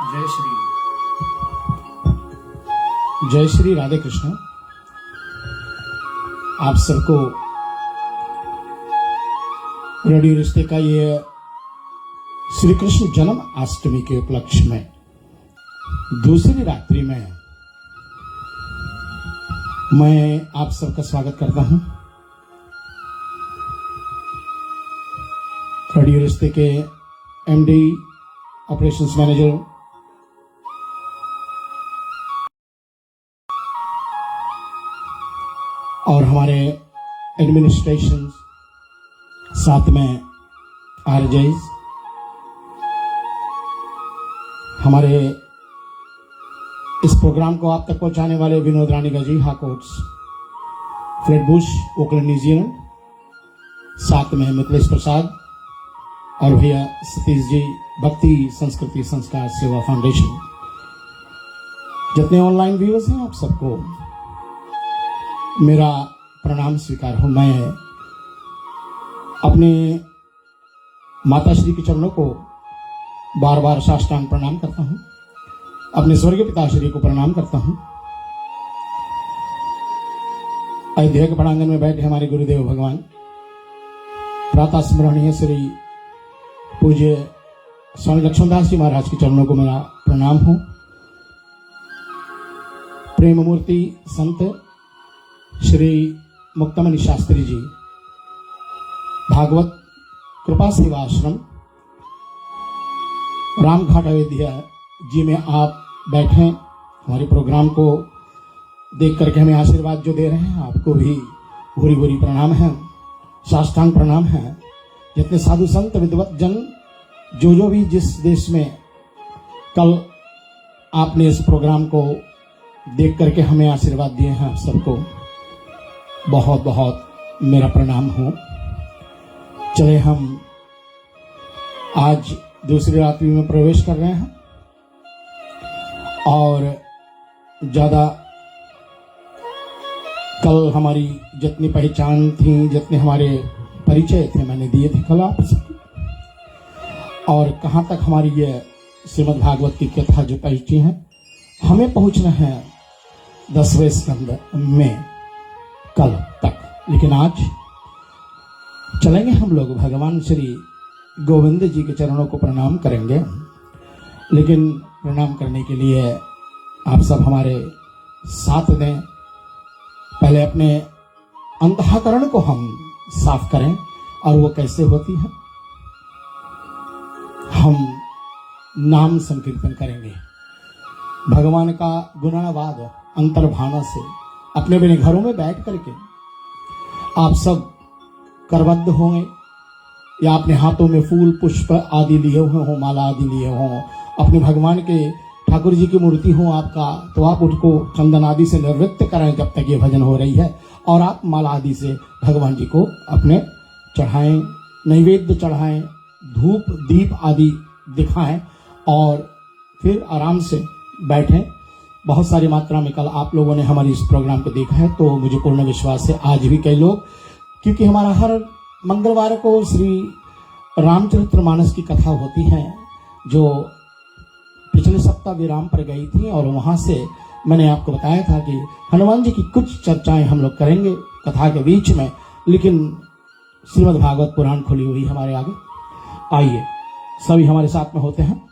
जय श्री राधे कृष्ण। आप सबको रेडियो रिश्ते का ये श्री कृष्ण जन्म अष्टमी के उपलक्ष्य में दूसरी रात्रि में मैं आप सबका स्वागत करता हूं। रेडियो रिश्ते के एमडी ऑपरेशंस मैनेजर और हमारे एडमिनिस्ट्रेशन साथ में आरजेस, हमारे इस प्रोग्राम को आप तक पहुंचाने वाले विनोद रानिका जी, हाकोट्स, फ्रेड बुश, ओकलैंड, न्यूजीलैंड, साथ में मिथिलेश प्रसाद और भैया सतीश जी, भक्ति संस्कृति संस्कार सेवा फाउंडेशन। जितने ऑनलाइन व्यूअर्स हैं आप सबको मेरा प्रणाम स्वीकार हो। मैं अपने माताश्री के चरणों को बार बार साष्टांग प्रणाम करता हूं, अपने स्वर्गीय पिताश्री को प्रणाम करता हूं। अयोध्या के प्रांगण में बैठे हमारे गुरुदेव भगवान प्रातः स्मरणीय श्री पूज्य स्वामी लक्ष्मणदास जी महाराज के चरणों को मेरा प्रणाम हो। प्रेम मूर्ति संत श्री मुक्तमणि शास्त्री जी, भागवत कृपा सेवा आश्रम, रामघाट अयोध्या जी में आप बैठे हमारे प्रोग्राम को देख करके हमें आशीर्वाद जो दे रहे हैं, आपको भी भूरी भूरी प्रणाम है, साष्टांग प्रणाम है। जितने साधु संत विद्वत जन जो भी जिस देश में कल आपने इस प्रोग्राम को देख करके हमें आशीर्वाद दिए हैं, आप सबको बहुत बहुत मेरा प्रणाम हो। चले हम आज दूसरी रात्रि में प्रवेश कर रहे हैं और ज़्यादा कल हमारी जितनी पहचान थी, जितने हमारे परिचय थे, मैंने दिए थे कल आप सबको। और कहाँ तक हमारी ये श्रीमद् भागवत की कथा जो पहुंची है, हमें पहुंचना है 10वें स्कंद में कल तक, लेकिन आज चलेंगे हम लोग भगवान श्री गोविंद जी के चरणों को प्रणाम करेंगे। लेकिन प्रणाम करने के लिए आप सब हमारे साथ दें। पहले अपने अंतःकरण को हम साफ करें, और वो कैसे होती है, हम नाम संकीर्तन करेंगे, भगवान का गुणानुवाद अंतर्भावना से अपने अपने घरों में बैठ करके आप सब करबद्ध होंगे या अपने हाथों में फूल पुष्प आदि लिए हुए हों, माला आदि लिए हों, अपने भगवान के ठाकुर जी की मूर्ति हो आपका, तो आप उसको चंदन आदि से निर्वृत्त करें जब तक ये भजन हो रही है, और आप माला आदि से भगवान जी को अपने चढ़ाएं, नैवेद्य चढ़ाएं, धूप दीप आदि दिखाएं और फिर आराम से बैठें। बहुत सारी मात्रा में कल आप लोगों ने हमारी इस प्रोग्राम को देखा है, तो मुझे पूर्ण विश्वास है आज भी कई लोग, क्योंकि हमारा हर मंगलवार को श्री रामचरितमानस की कथा होती है, जो पिछले सप्ताह विराम पर गई थी, और वहां से मैंने आपको बताया था कि हनुमान जी की कुछ चर्चाएं हम लोग करेंगे कथा के बीच में, लेकिन श्रीमद् भागवत पुराण खुली हुई हमारे आगे। आइए सभी हमारे साथ में होते हैं।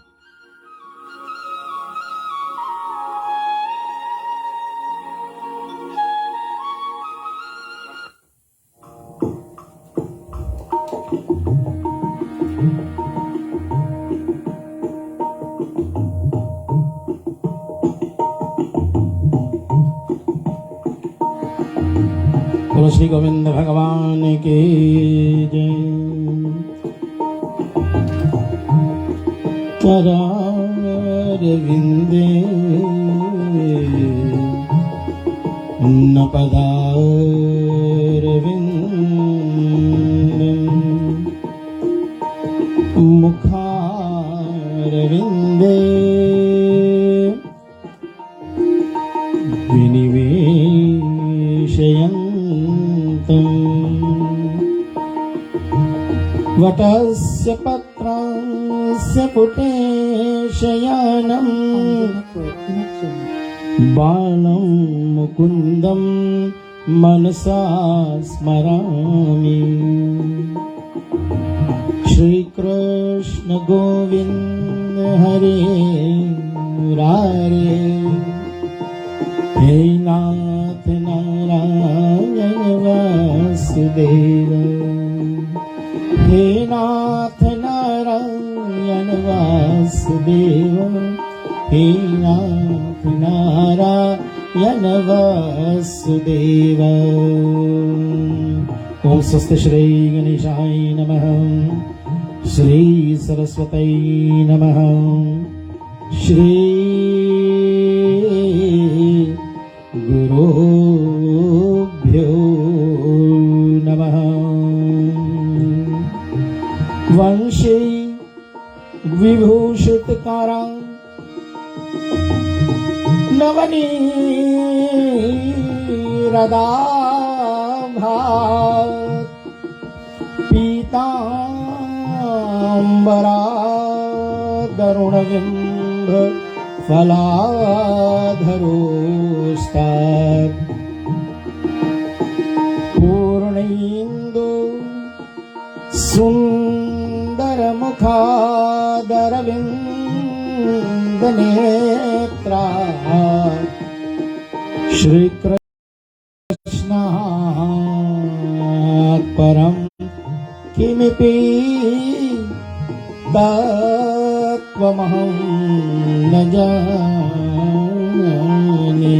बोलो श्री गोविंद भगवान की जय। करारविंदे न पदारविंदं मुखारविंदे विनिवेशयन्तम् वटस्य पत्र हास्य पुटे शयनं बालं मुकुन्दं मनसा स्मरामि। श्री कृष्ण गोविंद हरे मुरारे, हे नाथ नारायण वासुदेव, हे नाथ नारायण वासुदेव, हे नाथ नारायण वासुदेव। ओम स्वस्ति श्री गणेशाय नमः, श्री सरस्वती नमः, श्री गुरुभ्यो नमः। वंशी विभूषित कारा नवनीरदाभात पीतांबरा गरुणबिंब फलाधरोस्तात् पूर्णेन्दु सुन्दरमुखादरविन्दनेत्रा श्रीकृष्णात् परं किमिति तत्त्वमहं न जाने।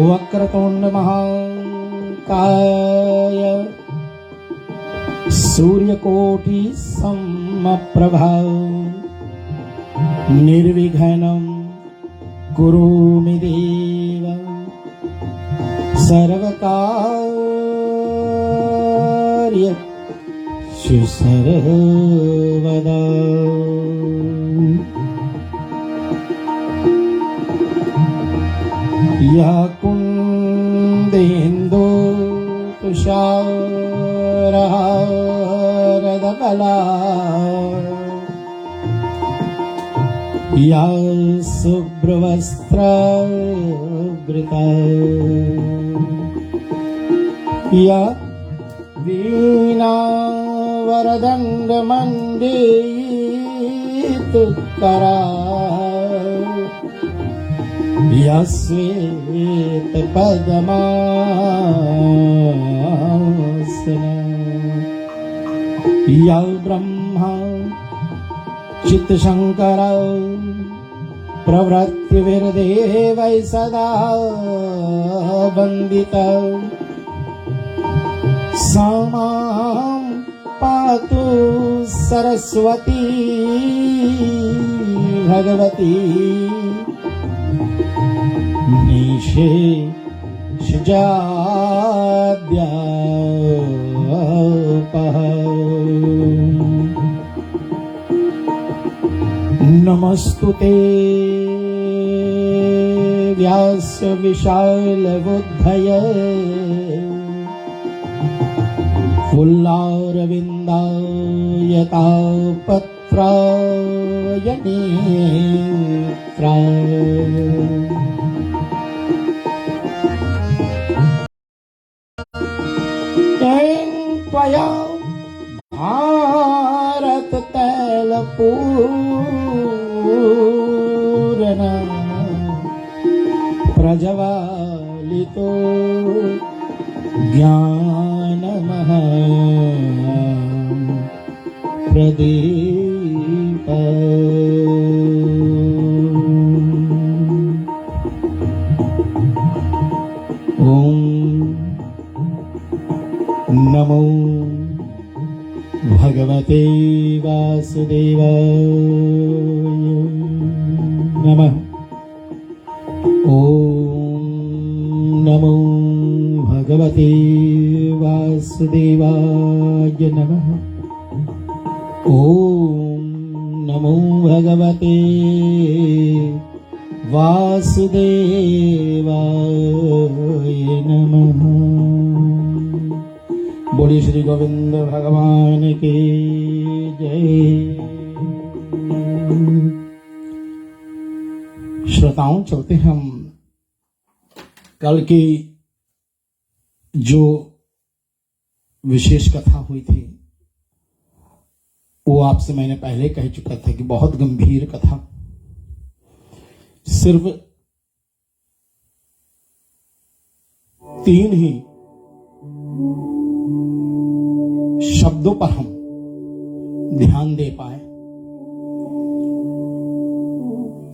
वक्रतुंड महाकाय सूर्यकोटि समप्रभा निर्विघ्नं कुरु मे देव सर्वकार्येषु सर्वदा। या कुन्देन्दु तुषारहारदकला, या शुभ्रवस्त्रावृता, या वीणावरदण्डमण्डितकरा, या श्वेतपद्मासना, या ब्रह्मा चित्तशङ्करा प्रवृत्तिर्देवैः सदा वन्दिता, सा मां पातु सरस्वती भगवती निशेषजाड्यापः। नमस्तुते व्यास विशालबुद्धय, फुल्लारविन्दायतापत्राय नेत्राय। त्वया भारत तैलपूर्ण प्रज्वालितो ज्ञानमः प्रदीप। ओम नमो भगवते वासुदेवाय नमः। ओम नमो भगवते वासुदेवाय नमः। ओम नमो भगवते वासुदेवाय नमः। बोलिए श्री गोविंद भगवान की जय। श्रोताओं, चलते हम कल की जो विशेष कथा हुई थी वो आपसे मैंने पहले कह चुका था कि बहुत गंभीर कथा। सिर्फ 3 ही शब्दों पर हम ध्यान दे पाए,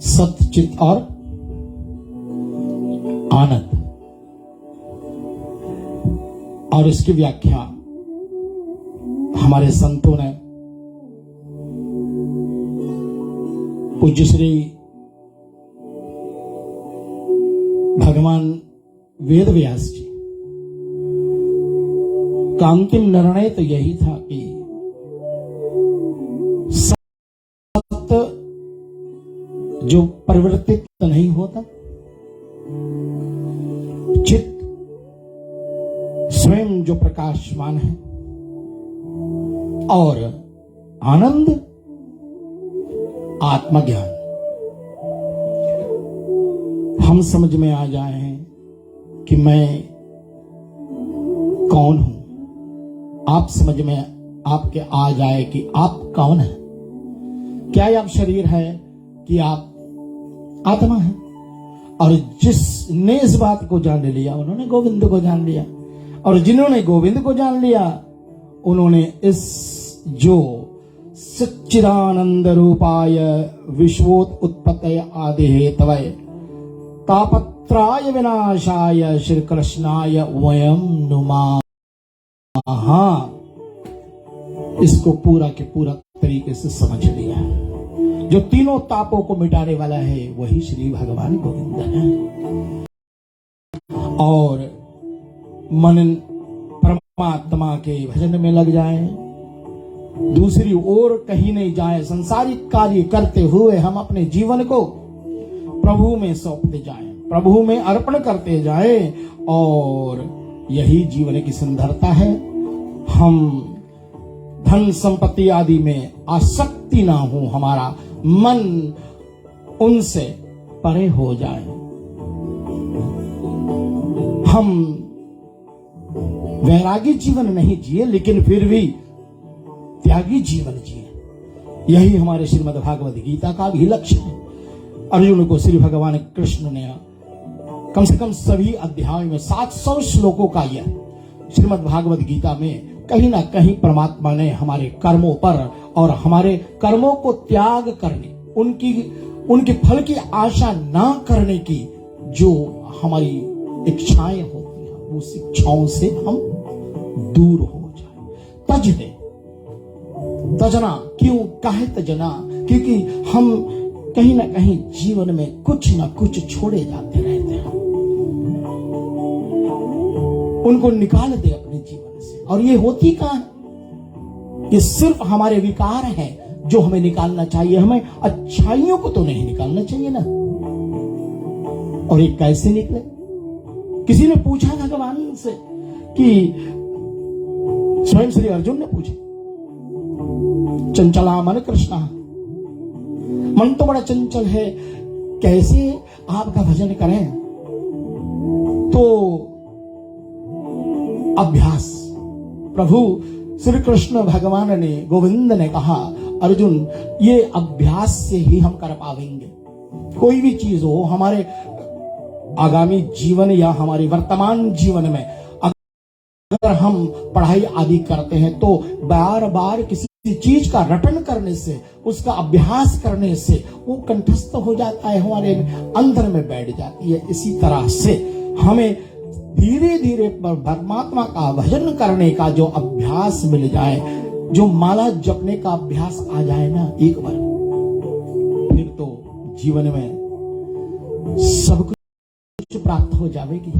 सत्य, चित और आनंद। और इसकी व्याख्या हमारे संतों ने पूज्य श्री भगवान वेद व्यास जी का अंतिम निर्णय तो यही था कि सत्य जो परिवर्तित नहीं होता, चित्त स्वयं जो प्रकाशमान है, और आनंद आत्मज्ञान हम समझ में आ जाए हैं कि मैं कौन हूं। आप समझ में आपके आ जाए कि आप कौन है। क्या आप शरीर है कि आप आत्मा है। और जिसने इस बात को जान लिया उन्होंने गोविंद को जान लिया, और जिन्होंने गोविंद को जान लिया उन्होंने इस जो सच्चिदानंद रूपाय विश्वोत उत्पत्तये आदि हेतवे तापत्राय विनाशाय श्री कृष्णाय वयं नुमाः, इसको पूरा के पूरा तरीके से समझ लिया। जो तीनों तापों को मिटाने वाला है वही श्री भगवान गोविंद है। और मन परमात्मा के भजन में लग जाए, दूसरी ओर कहीं नहीं जाए। संसारिक कार्य करते हुए हम अपने जीवन को प्रभु में सौंपते जाएं, प्रभु में अर्पण करते जाएं, और यही जीवन की सुंदरता है। हम धन संपत्ति आदि में आसक्ति ना हो, हमारा मन उनसे परे हो जाए। हम वैरागी जीवन नहीं जिए, लेकिन फिर भी त्यागी जीवन जिए। यही हमारे श्रीमद् भागवत गीता का भी लक्ष्य है। अर्जुन को श्री भगवान कृष्ण ने कम से कम सभी अध्यायों में 700 श्लोकों का यह श्रीमद् भागवत गीता में कहीं ना कहीं परमात्मा ने हमारे कर्मों पर और हमारे कर्मों को त्याग करने, उनके फल की आशा ना करने की जो हमारी इच्छाएं होती हैं, उस इच्छाओं से हम दूर हो जाए। तज दे, तजना, क्यों काहे तजना? क्योंकि हम कहीं ना कहीं जीवन में कुछ ना कुछ छोड़े जाते रहते हैं। उनको निकाल दे अपने जीवन से। और ये होती कहां है? ये सिर्फ हमारे विकार हैं जो हमें निकालना चाहिए। हमें अच्छाइयों को तो नहीं निकालना चाहिए ना। और ये कैसे निकले? किसी ने पूछा भगवान से कि स्वयं श्री अर्जुन ने पूछा, चंचला मन कृष्णा, मन तो बड़ा चंचल है, कैसे आपका भजन करें? तो अभ्यास, प्रभु श्री कृष्ण भगवान ने, गोविंद ने कहा, अर्जुन ये अभ्यास से ही हम कर पाएंगे। कोई भी चीज हो, हमारे आगामी जीवन या हमारे वर्तमान जीवन में अगर हम पढ़ाई आदि करते हैं तो बार बार किसी चीज का रटन करने से, उसका अभ्यास करने से वो कंठस्थ हो जाता है, हमारे अंदर में बैठ जाती है। इसी तरह से हमें धीरे धीरे परमात्मा का भजन करने का जो अभ्यास मिल जाए, जो माला जपने का अभ्यास आ जाए ना एक बार, फिर तो जीवन में सब कुछ प्राप्त हो जाएगी।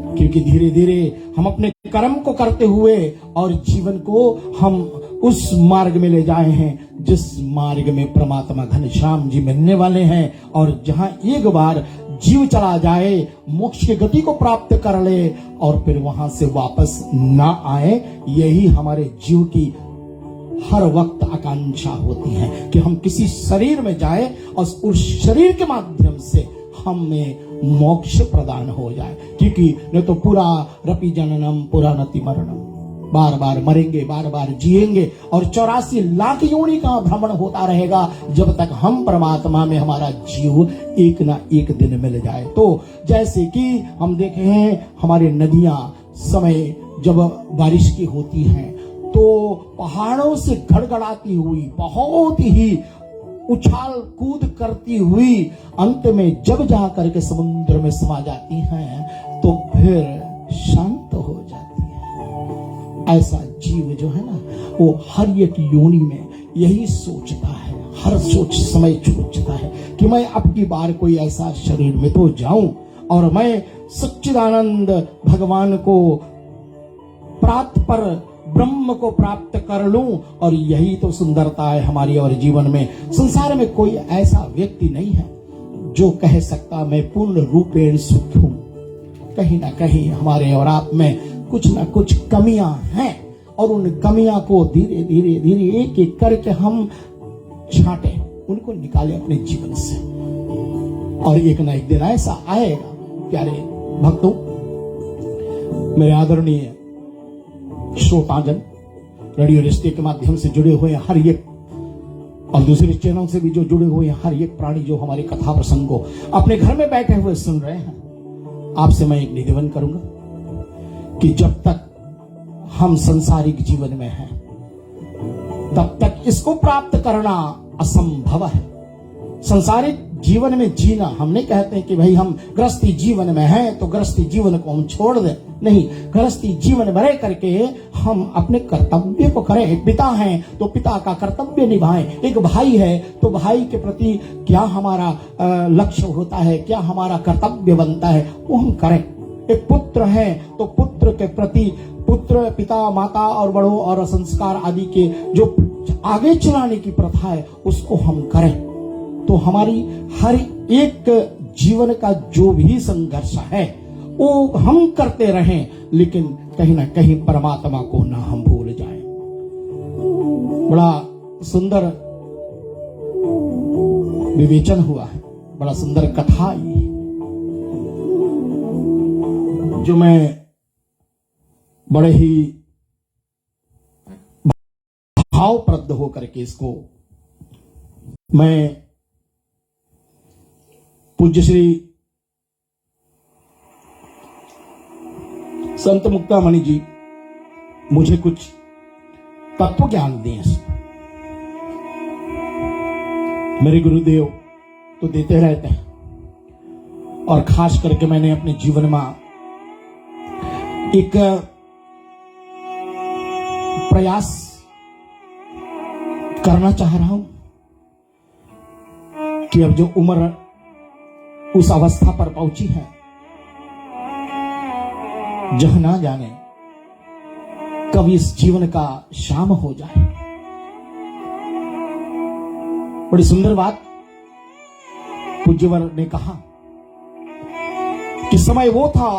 क्योंकि धीरे धीरे हम अपने कर्म को करते हुए और जीवन को हम उस मार्ग में ले जाए हैं जिस मार्ग में परमात्मा घनश्याम जी मिलने वाले हैं। और जहां एक बार जीव चला जाए, मोक्ष की गति को प्राप्त कर ले और फिर वहां से वापस ना आए, यही हमारे जीव की हर वक्त आकांक्षा होती है कि हम किसी शरीर में जाए और उस शरीर के माध्यम से हमें मोक्ष प्रदान हो जाए। क्योंकि नहीं तो पूरा रपि जननम पुरा नति मरणम, बार बार मरेंगे, बार बार जिएंगे और 84 लाख योनि का भ्रमण होता रहेगा जब तक हम परमात्मा में हमारा जीव एक ना एक दिन मिल जाए। तो जैसे कि हम देखे हैं हमारे नदियां समय जब बारिश की होती हैं तो पहाड़ों से गड़गड़ाती हुई, बहुत ही उछाल कूद करती हुई अंत में जब जा करके समुद्र में समा जाती हैं तो फिर शांत हो जाती है। ऐसा जीव जो है ना, वो हर एक योनि में यही सोचता है, हर समय सोचता है कि मैं अब की बार कोई ऐसा शरीर में तो जाऊं और मैं सच्चिदानंद भगवान को प्राप्त पर ब्रह्म को प्राप्त कर लूं। और यही तो सुंदरता है हमारी और जीवन में। संसार में कोई ऐसा व्यक्ति नहीं है जो कह सकता मैं पूर्ण रूपेण सुख हूं। कहीं ना कहीं हमारे और आप में कुछ ना कुछ कमियां हैं और उन कमियां को धीरे धीरे धीरे एक एक करके हम छांटे, उनको निकाले अपने जीवन से। और एक ना एक दिन ऐसा आएगा प्यारे भक्तों, मेरे आदरणीय श्रोताजन, रेडियो रिश्ते के माध्यम से जुड़े हुए हर एक और दूसरे चैनल से भी जो जुड़े हुए हर एक प्राणी जो हमारी कथा प्रसंग को अपने घर में बैठे हुए सुन रहे हैं, आपसे मैं एक निवेदन करूंगा कि जब तक हम संसारिक जीवन में हैं तब तक इसको प्राप्त करना असंभव है। संसारिक जीवन में जीना, हम नहीं कहते हैं कि भाई हम गृहस्थी जीवन में हैं तो गृहस्थी जीवन को हम छोड़ दें, नहीं, गृहस्थी जीवन में रह करके हम अपने कर्तव्य को करें। एक पिता है तो पिता का कर्तव्य निभाएं, एक भाई है तो भाई के प्रति क्या हमारा लक्ष्य होता है, क्या हमारा कर्तव्य बनता है, वो हम करें। एक पुत्र है तो पुत्र के प्रति पुत्र, पिता, माता और बड़ों और संस्कार आदि के जो आगे चलाने की प्रथा है उसको हम करें। तो हमारी हर एक जीवन का जो भी संघर्ष है वो हम करते रहें, लेकिन कहीं ना कहीं परमात्मा को ना हम भूल जाएं। बड़ा सुंदर विवेचन हुआ है, बड़ा सुंदर कथा ये जो मैं बड़े ही भावप्रद होकर के इसको मैं पूज्य श्री संत मुक्तामणि जी मुझे कुछ तत्व ज्ञान दिए। मेरे गुरुदेव तो देते रहते हैं और खास करके मैंने अपने जीवन में एक प्रयास करना चाह रहा हूं कि अब जो उम्र उस अवस्था पर पहुंची है, जहां ना जाने कब इस जीवन का शाम हो जाए। बड़ी सुंदर बात पूज्यवर ने कहा कि समय वो था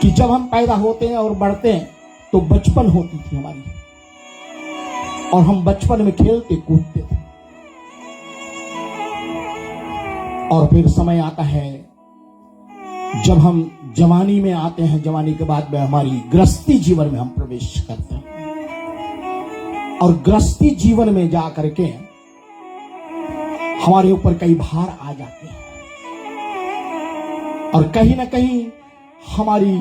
कि जब हम पैदा होते हैं और बढ़ते हैं तो बचपन होती थी हमारी और हम बचपन में खेलते कूदते थे। और फिर समय आता है जब हम जवानी में आते हैं, जवानी के बाद में हमारी गृहस्थी जीवन में हम प्रवेश करते हैं और गृहस्थी जीवन में जा करके हमारे ऊपर कई भार आ जाते हैं और कहीं ना कहीं हमारी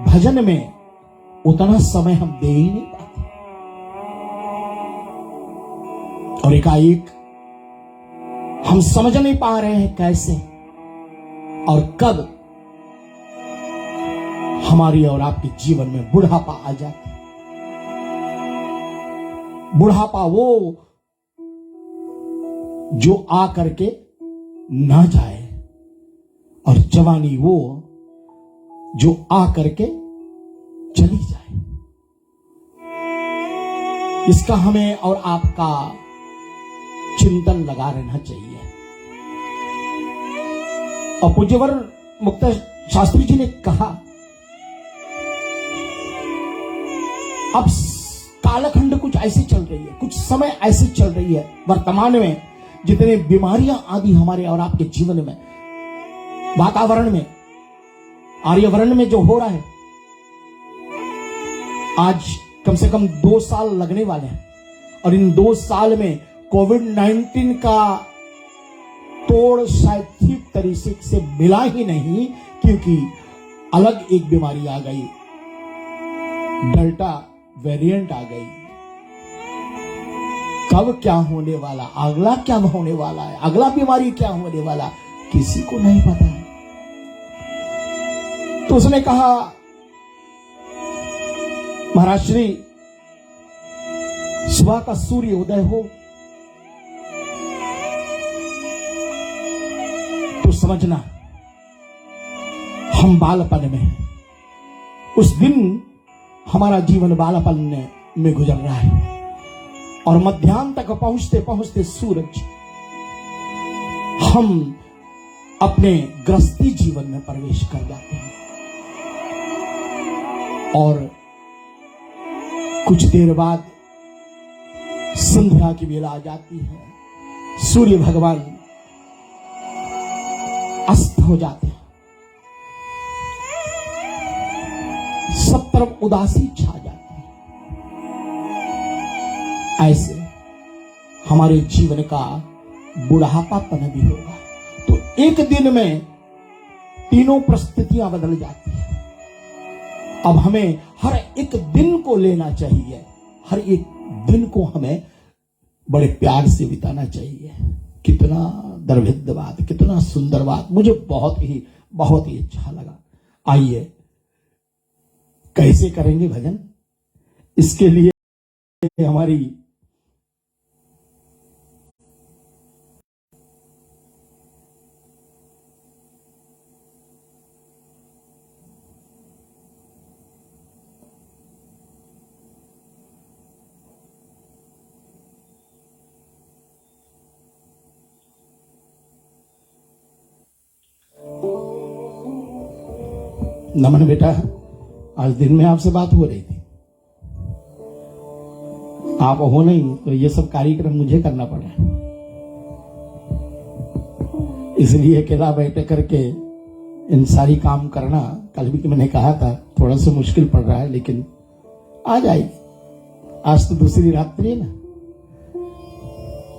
भजन में उतना समय हम दे ही नहीं पाते और एकाएक हम समझ नहीं पा रहे हैं कैसे और कब हमारी और आपके जीवन में बुढ़ापा आ जाता है। बुढ़ापा वो जो आ करके ना जाए और जवानी वो जो आ करके चली जाए। इसका हमें और आपका चिंतन लगा रहना चाहिए। और पूज्यवर मुक्त शास्त्री जी ने कहा, अब कालखंड कुछ ऐसी चल रही है, कुछ समय ऐसी चल रही है वर्तमान में, जितने बीमारियां आदि हमारे और आपके जीवन में, वातावरण में, आर्यवरण में जो हो रहा है, आज कम से कम 2 साल लगने वाले हैं। और इन 2 साल में कोविड-19 का तोड़ शायद ठीक तरीके से मिला ही नहीं, क्योंकि अलग एक बीमारी आ गई, डेल्टा वेरिएंट आ गई। कब क्या होने वाला, अगला क्या होने वाला है, अगला बीमारी क्या होने वाला, किसी को नहीं पता है। तो उसने कहा, महाराज श्री, सुबह का सूर्य उदय हो तो समझना हम बालपन में हैं। उस दिन हमारा जीवन बालपन में गुजर रहा है, और मध्याह्न तक पहुंचते पहुंचते सूरज हम अपने गृहस्थी जीवन में प्रवेश कर जाते हैं। और कुछ देर बाद संध्या की बेला आ जाती है, सूर्य भगवान अस्त हो जाते हैं, सब तरफ उदासी छा जाती है। ऐसे हमारे जीवन का बुढ़ापापन भी होगा। तो एक दिन में तीनों परिस्थितियां बदल जाती हैं। अब हमें हर एक दिन को लेना चाहिए, हर एक दिन को हमें बड़े प्यार से बिताना चाहिए। कितना दर्भिद्ध बात, कितना सुंदर बात, मुझे बहुत ही अच्छा लगा। आइए, कैसे करेंगे भजन? इसके लिए हमारी नमन बेटा, आज दिन में आपसे बात हो रही थी, आप हो नहीं तो ये सब कार्यक्रम मुझे करना पड़ा, इसलिए अकेला बैठे करके इन सारी काम करना, कल भी मैंने कहा था थोड़ा सा मुश्किल पड़ रहा है, लेकिन आ जाएगी। आज तो दूसरी रात्रि है ना,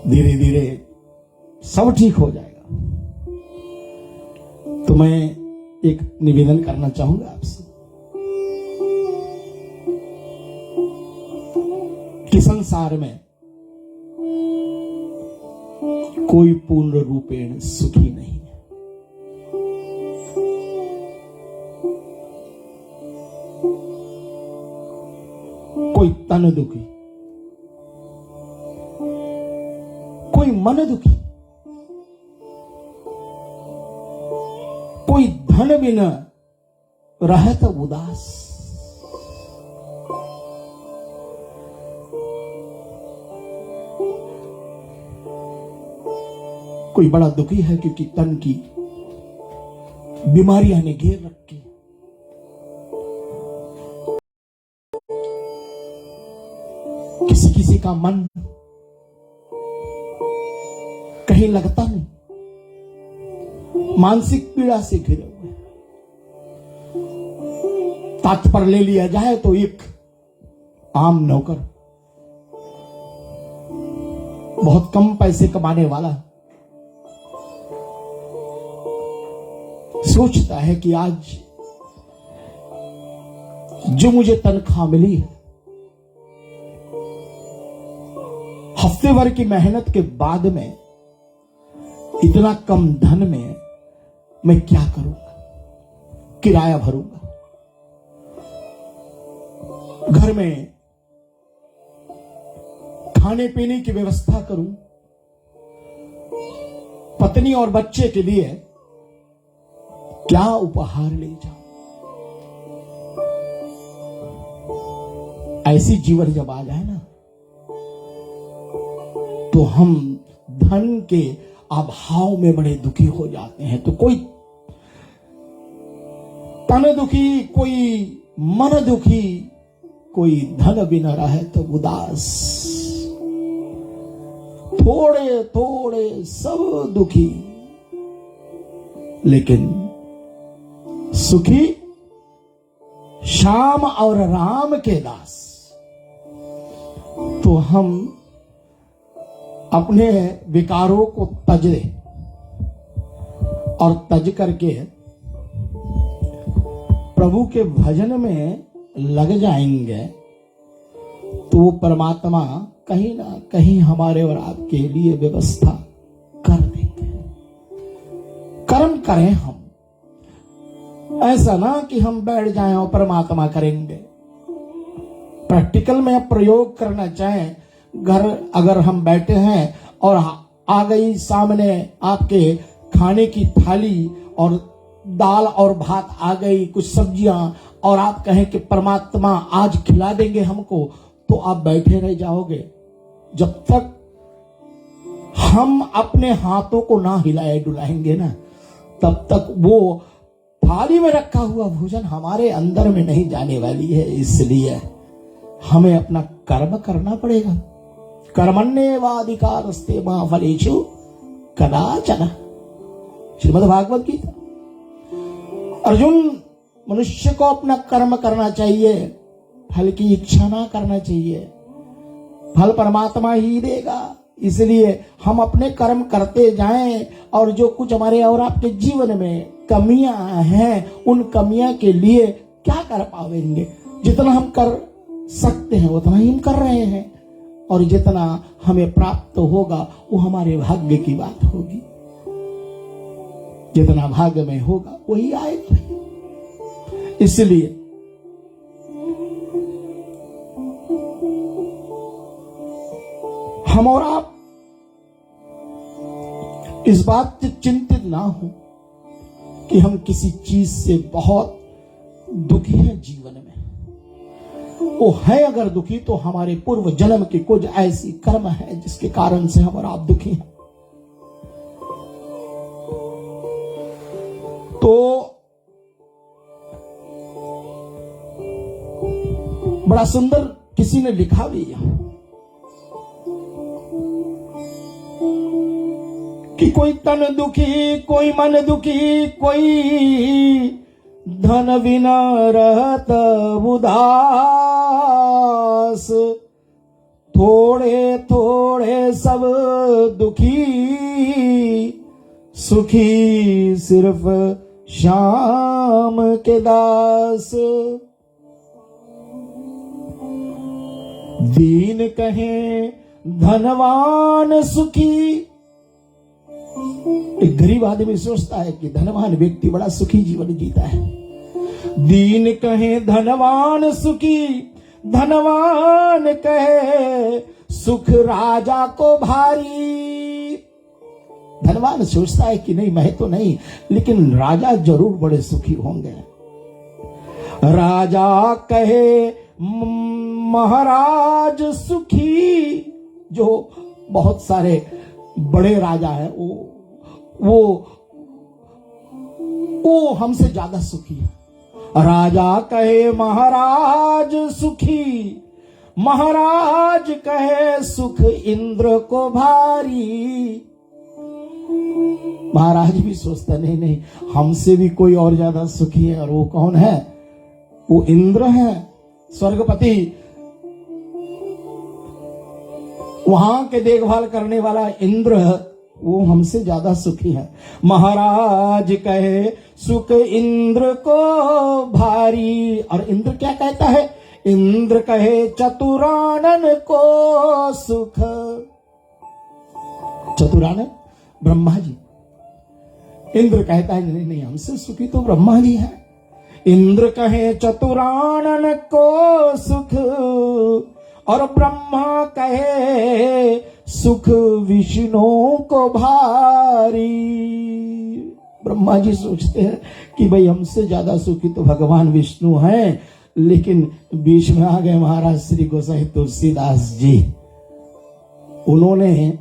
धीरे धीरे सब ठीक हो जाएगा। तो मैं एक निवेदन करना चाहूंगा आपसे कि संसार में कोई पूर्ण रूपेण सुखी नहीं है। कोई तन दुखी, कोई मन दुखी, कोई धन बिना रहत उदास। कोई बड़ा दुखी है क्योंकि तन की बीमारियां ने घेर रखी। किसी किसी का मन कहीं लगता नहीं, मानसिक पीड़ा से घिरे हुए। तात्पर्य ले लिया जाए तो एक आम नौकर बहुत कम पैसे कमाने वाला सोचता है कि आज जो मुझे तनख्वाह मिली है, हफ्ते भर की मेहनत के बाद में इतना कम धन में मैं क्या करूंगा? किराया भरूंगा, घर में खाने पीने की व्यवस्था करूं, पत्नी और बच्चे के लिए क्या उपहार ले जाऊं? ऐसी जीवन जब आ जाए ना, तो हम धन के अभाव में बड़े दुखी हो जाते हैं। तो कोई तन दुखी, कोई मन दुखी, कोई धन बिन रहे तो उदास। थोड़े थोड़े सब दुखी, लेकिन सुखी श्याम और राम के दास। तो हम अपने विकारों को तज दे और तज करके प्रभु के भजन में लग जाएंगे, तो वो परमात्मा कहीं ना कहीं हमारे और आपके लिए व्यवस्था कर देंगे। कर्म करें हम, ऐसा ना कि हम बैठ जाएं और परमात्मा करेंगे। प्रैक्टिकल में प्रयोग करना चाहें, घर अगर हम बैठे हैं और आ गई सामने आपके खाने की थाली और दाल और भात आ गई, कुछ सब्जियां, और आप कहें कि परमात्मा आज खिला देंगे हमको, तो आप बैठे रह जाओगे। जब तक हम अपने हाथों को ना हिलाए डुलाएंगे ना, तब तक वो थाली में रखा हुआ भोजन हमारे अंदर में नहीं जाने वाली है। इसलिए हमें अपना कर्म करना पड़ेगा। कर्मण्येवाधिकारस्ते मा फलेषु कदाचन, श्रीमद् भागवत गीता। अर्जुन, मनुष्य को अपना कर्म करना चाहिए, फल की इच्छा ना करना चाहिए। फल परमात्मा ही देगा। इसलिए हम अपने कर्म करते जाएं, और जो कुछ हमारे और आपके जीवन में कमियां हैं, उन कमियां के लिए क्या कर पाएंगे? जितना हम कर सकते हैं उतना ही हम कर रहे हैं, और जितना हमें प्राप्त होगा वो हमारे भाग्य की बात होगी। जितना भाग्य में होगा वही आएगा। इसलिए हम और आप इस बात से चिंतित ना हो कि हम किसी चीज से बहुत दुखी हैं जीवन में। वो है अगर दुखी तो हमारे पूर्व जन्म के कुछ ऐसी कर्म है जिसके कारण से हम और आप दुखी हैं। तो बड़ा सुंदर किसी ने लिखा भी है कि कोई तन दुखी, कोई मन दुखी, कोई धन बिना रहत उदास। थोड़े थोड़े सब दुखी, सुखी सिर्फ श्याम के दास। दीन कहे धनवान सुखी। एक गरीब आदमी सोचता है कि धनवान व्यक्ति बड़ा सुखी जीवन जीता है। दीन कहे धनवान सुखी, धनवान कहे सुख राजा को भारी। धनवान सोचता है कि नहीं, मैं तो नहीं, लेकिन राजा जरूर बड़े सुखी होंगे। राजा कहे महाराज सुखी। जो बहुत सारे बड़े राजा है वो हमसे ज्यादा सुखी है। राजा कहे महाराज सुखी, महाराज कहे सुख इंद्र को भारी। महाराज भी सोचता नहीं, हमसे भी कोई और ज्यादा सुखी है। और वो कौन है? वो इंद्र है, स्वर्गपति। वहां के देखभाल करने वाला इंद्र, वो हमसे ज्यादा सुखी है। महाराज कहे सुख इंद्र को भारी। और इंद्र क्या कहता है? इंद्र कहे चतुरानन को सुख। चतुरानन ब्रह्मा जी। इंद्र कहता है नहीं, हमसे सुखी तो ब्रह्मा जी है। इंद्र कहे चतुरानन को सुख, और ब्रह्मा कहे सुख विष्णु को भारी। ब्रह्मा जी सोचते हैं कि भाई हमसे ज्यादा सुखी तो भगवान विष्णु हैं, लेकिन बीच में आ गए महाराज श्री गोसाई तुलसीदास जी। उन्होंने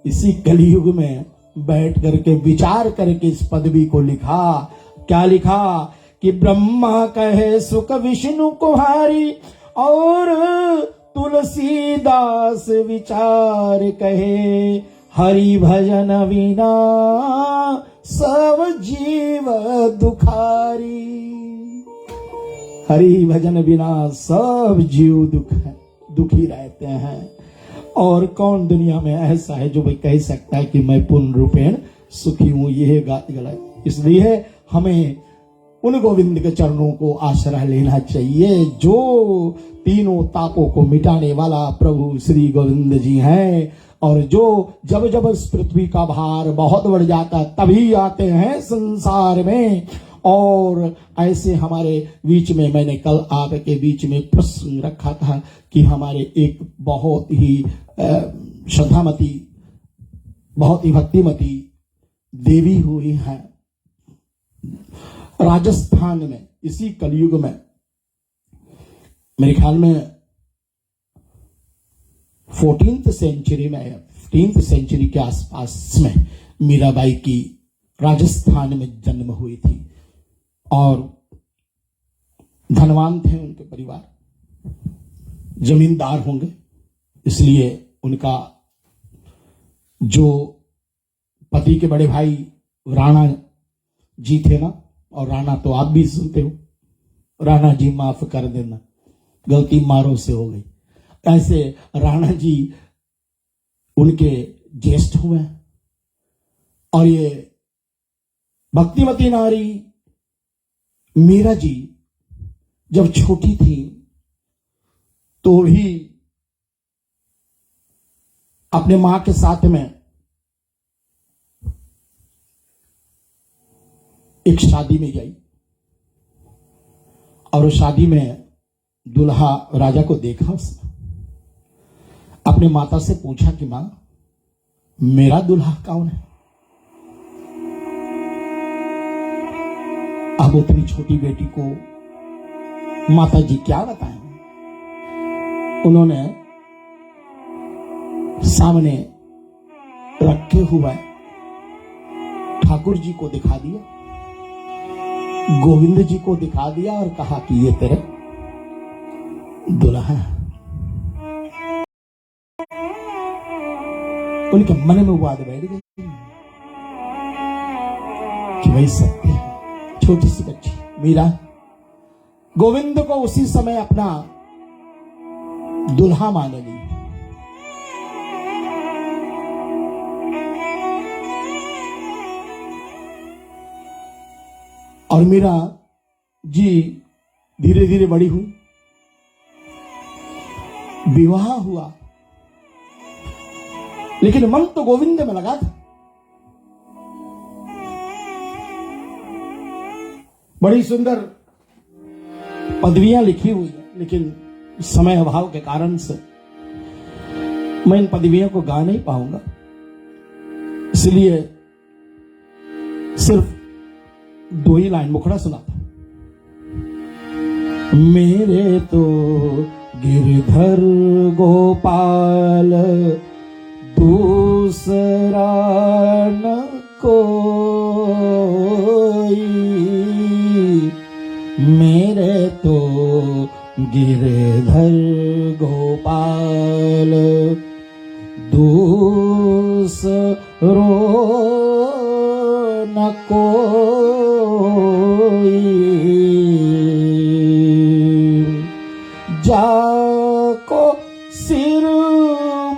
इसी कलयुग में बैठ करके विचार करके इस पदवी को लिखा। क्या लिखा? कि ब्रह्मा कहे सुख विष्णु कुहारी और तुलसीदास विचार कहे, हरि भजन बिना सब जीव दुखारी। हरि भजन बिना सब जीव दुखी रहते हैं। और कौन दुनिया में ऐसा है जो भाई कह सकता है कि मैं पूर्ण रूपेण सुखी हूं? यह गलत। इसलिए हमें उन गोविंद के चरणों को आश्रय लेना चाहिए जो तीनों तापों को मिटाने वाला प्रभु श्री गोविंद जी हैं, और जो जब जब इस पृथ्वी का भार बहुत बढ़ जाता तभी आते हैं संसार में। और ऐसे हमारे बीच में, मैंने कल आपके बीच में प्रश्न रखा था कि हमारे एक बहुत ही श्रद्धामती, बहुत ही भक्तिमती देवी हुई है राजस्थान में, इसी कलयुग में, मेरे ख्याल में 14th सेंचुरी में, 15th सेंचुरी के आसपास में मीराबाई की राजस्थान में जन्म हुई थी। और धनवान थे उनके परिवार, जमींदार होंगे, इसलिए उनका जो पति के बड़े भाई राणा जी थे ना, और राणा तो आप भी सुनते हो, राणा जी माफ कर देना गलती मारो से हो गई, ऐसे राणा जी उनके ज्येष्ठ हुए। और ये भक्तिमती नारी मीरा जी जब छोटी थी तो भी अपने मां के साथ में एक शादी में गई, और उस शादी में दुल्हा राजा को देखा उसने, अपने माता से पूछा कि मां मेरा दुल्हा कौन है? अब उतनी छोटी बेटी को माता जी क्या बताएं? उन्होंने सामने रखे हुए ठाकुर जी को दिखा दिया, गोविंद जी को दिखा दिया और कहा कि ये तेरे दुल्हा है। उनके मन में वो बात बैठ गई कि वही सत्य है। छोटी सी बच्ची मीरा गोविंद को उसी समय अपना दुल्हा मानेगी। और मीरा जी धीरे धीरे बड़ी हुई, विवाह हुआ, लेकिन मन तो गोविंद में लगा था। बड़ी सुंदर पदवियां लिखी हुई है, लेकिन समय अभाव के कारण से मैं इन पदवियों को गा नहीं पाऊंगा, इसलिए सिर्फ 2 ही लाइन मुखड़ा सुनाता। मेरे तो गिरधर गोपाल दूसरा न कोई, मेरे तो गिरधर गोपाल दूसरो न कोई, जाको सिर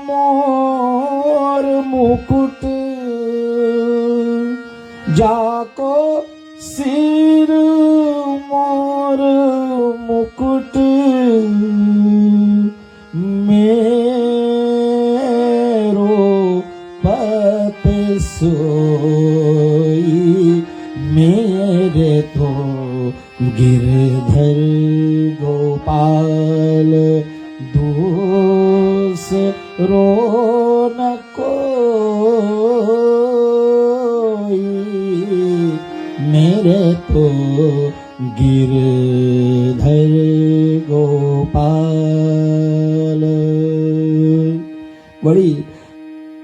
मोर मुकुट, जाको सिर मोर मुकुट, मेरो पत सोई, मेरे तो गिरधर गोपाल दूसरो न कोई, मेरे तो गिरधर गोपाल। बड़ी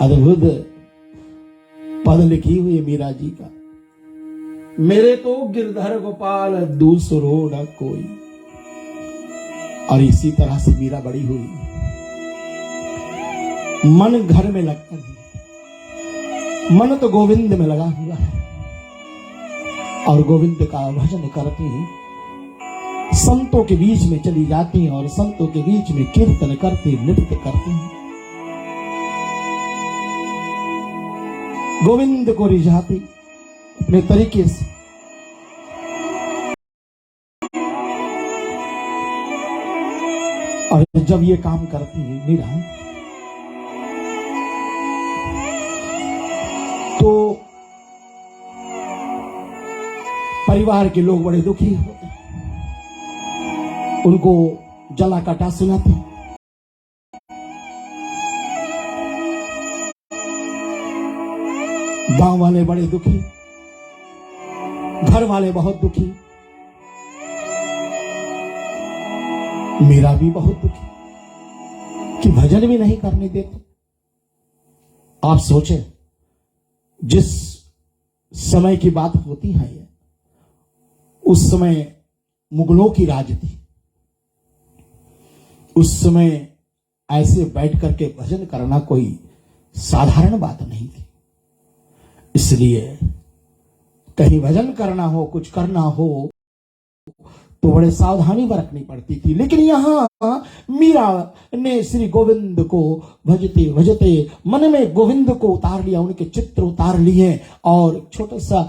अद्भुत पद लिखी हुई है मीरा जी का। मेरे तो गिरधर गोपाल दूसरो न कोई। और इसी तरह से मीरा बड़ी हुई, मन घर में लगता नहीं, मन तो गोविंद में लगा हुआ है और गोविंद का भजन करती संतों के बीच में चली जाती हैं और संतों के बीच में कीर्तन करती, नृत्य करती हैं, गोविंद को रिझाती अपने तरीके से। और जब ये काम करती है मीरा, तो परिवार के लोग बड़े दुखी होते हैं, उनको जला काटा सुनाते हैं। गांव वाले बड़े दुखी, घर वाले बहुत दुखी, मीरा भी बहुत दुखी कि भजन भी नहीं करने देते। आप सोचें, जिस समय की बात होती है ये, उस समय मुगलों की राज थी। उस समय ऐसे बैठ करके भजन करना कोई साधारण बात नहीं थी। इसलिए कहीं भजन करना हो, कुछ करना हो, तो बड़े सावधानी बरतनी पड़ती थी। लेकिन यहां मीरा ने श्री गोविंद को भजते भजते मन में गोविंद को उतार लिया, उनके चित्र उतार लिए और छोटा सा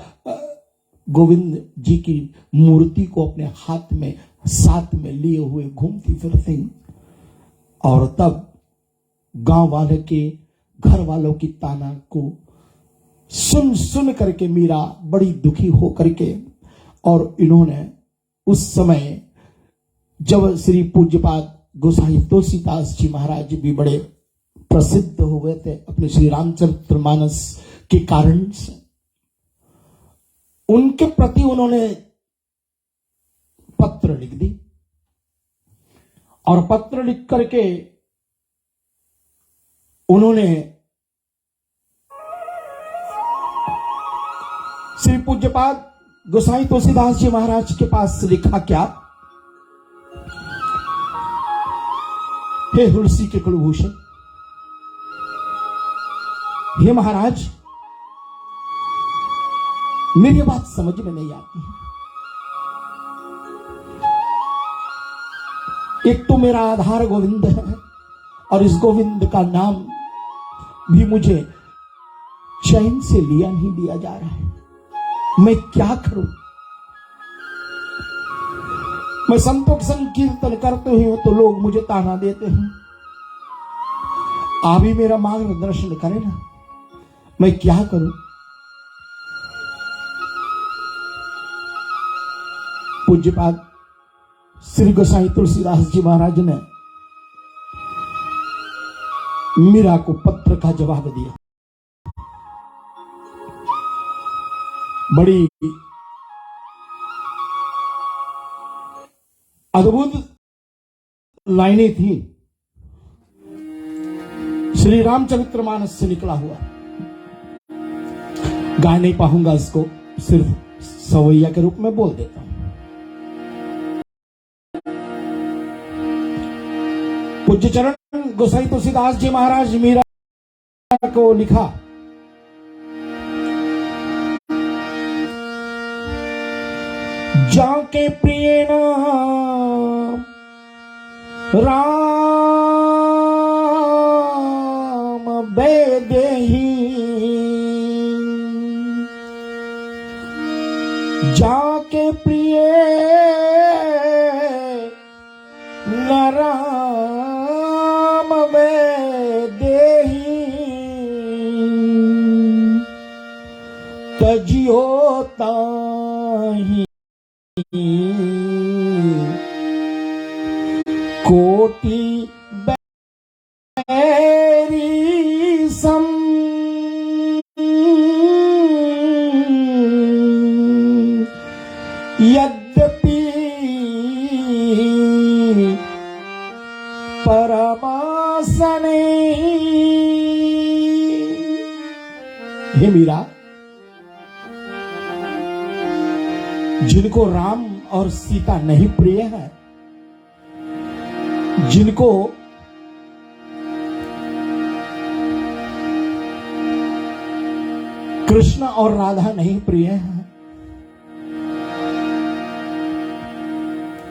गोविंद जी की मूर्ति को अपने हाथ में साथ में लिए हुए घूमती फिरती। और तब गांव वाले के घर वालों की ताना को सुन सुन करके मीरा बड़ी दुखी हो करके, और इन्होंने उस समय जब श्री पूज्यपाद गोसाई तुलसीदास जी महाराज भी बड़े प्रसिद्ध हुए थे अपने श्री रामचरितमानस के कारण से, उनके प्रति उन्होंने पत्र लिख दी। और पत्र लिख करके उन्होंने श्री पूज्यपाद गोसाई तुलसीदास जी महाराज के पास लिखा क्या? हे तुलसी के कुलभूषण, हे महाराज, मेरी बात समझ में नहीं आती है। एक तो मेरा आधार गोविंद है और इस गोविंद का नाम भी मुझे चैन से लिया नहीं दिया जा रहा है। मैं क्या करूं? मैं संतों के संग कीर्तन करते हुए तो लोग मुझे ताना देते हैं। आप ही मेरा मार्गदर्शन करें ना, मैं क्या करूं? पूज्यपाद श्री गोसाई तुलसीदास जी महाराज ने मीरा को पत्र का जवाब दिया। बड़ी अद्भुत लाइनें थी, श्री रामचरितमानस से निकला हुआ। गा नहीं पाऊंगा, इसको सिर्फ सवैया के रूप में बोल देता हूं। पूज्य चरण गोसाई तुलसीदास जी महाराज मीरा को लिखा, जाके प्रिय नाम राम बेदेही, जाके प्रिय न राम बेदेही, तजियो ताही कोटि बैरी सम, यद्यपि परमासने। हे मीरा, जिनको राम और सीता नहीं प्रिय है, जिनको कृष्ण और राधा नहीं प्रिय है,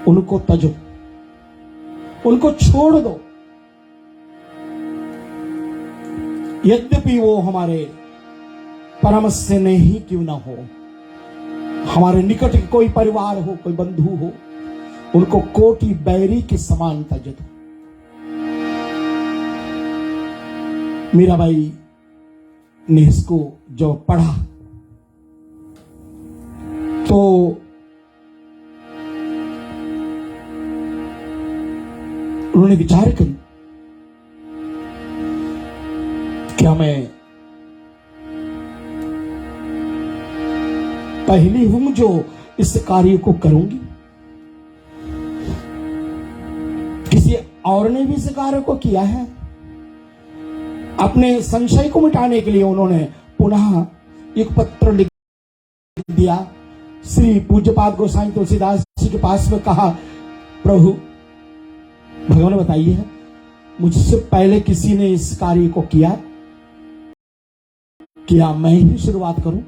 उनको तजो, उनको छोड़ दो। यद्यपि वो हमारे परम से नहीं क्यों ना हो, हमारे निकट कोई परिवार हो, कोई बंधु हो, उनको कोटि बैरी के समान तज दो। मीराबाई ने इसको जब पढ़ा तो उन्होंने विचार करी, क्या मैं पहली हूं जो इस कार्य को करूंगी? किसी और ने भी इस कार्य को किया है? अपने संशय को मिटाने के लिए उन्होंने पुनः एक पत्र लिख दिया। श्री पूज्यपाद गोसाई तुलसीदास जी के पास में कहा, प्रभु भगवान बताइए, मुझसे पहले किसी ने इस कार्य को किया? क्या मैं ही शुरुआत करूं?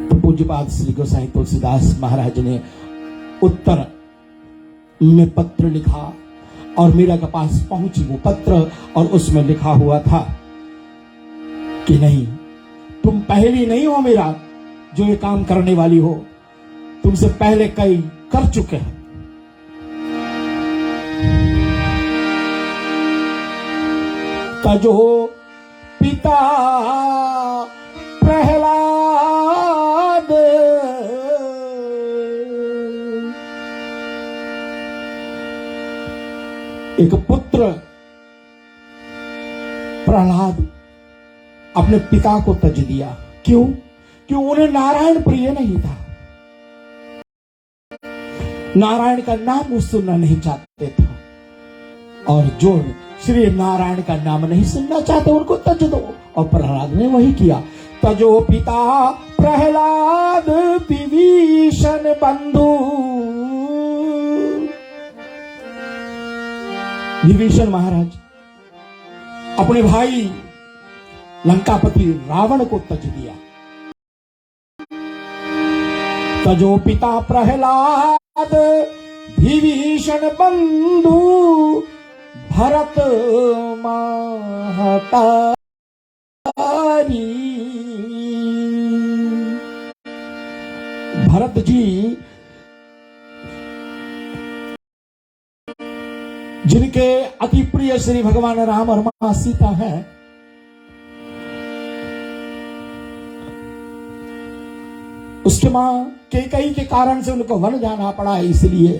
तो पूज्यपाद श्री गोसाई तुलसीदास महाराज ने उत्तर में पत्र लिखा और मीरा के पास पहुंची वो पत्र, और उसमें लिखा हुआ था कि नहीं, तुम पहली नहीं हो मीरा जो ये काम करने वाली हो, तुमसे पहले कई कर चुके हैं। तजो पिता प्रहलाद, एक पुत्र प्रहलाद अपने पिता को तज दिया। क्यों? क्यों? उन्हें नारायण प्रिय नहीं था, नारायण का नाम वो सुनना नहीं चाहते थे, और जो श्री नारायण का नाम नहीं सुनना चाहते उनको तज दो। और प्रहलाद ने वही किया। तजो पिता प्रहलाद विभीषण बंधु। विभीषण महाराज अपने भाई लंकापति रावण को तज दिया। तजो पिता प्रहलाद विभीषण बंधु, भरत महतारी। भरत जी जिनके अति प्रिय श्री भगवान राम और मां सीता है, उसके मां कैकेयी के कारण से उनको वन जाना पड़ा, इसलिए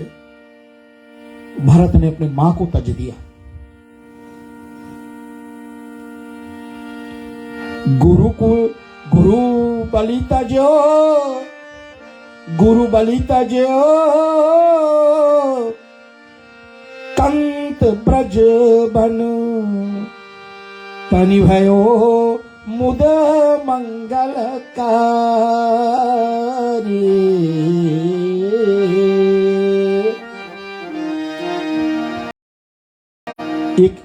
भरत ने अपनी मां को तज दिया। गुरु बलि तजो, गुरु बलि तजो, कंत ब्रज बन तनि भयो मुद मंगलकारी।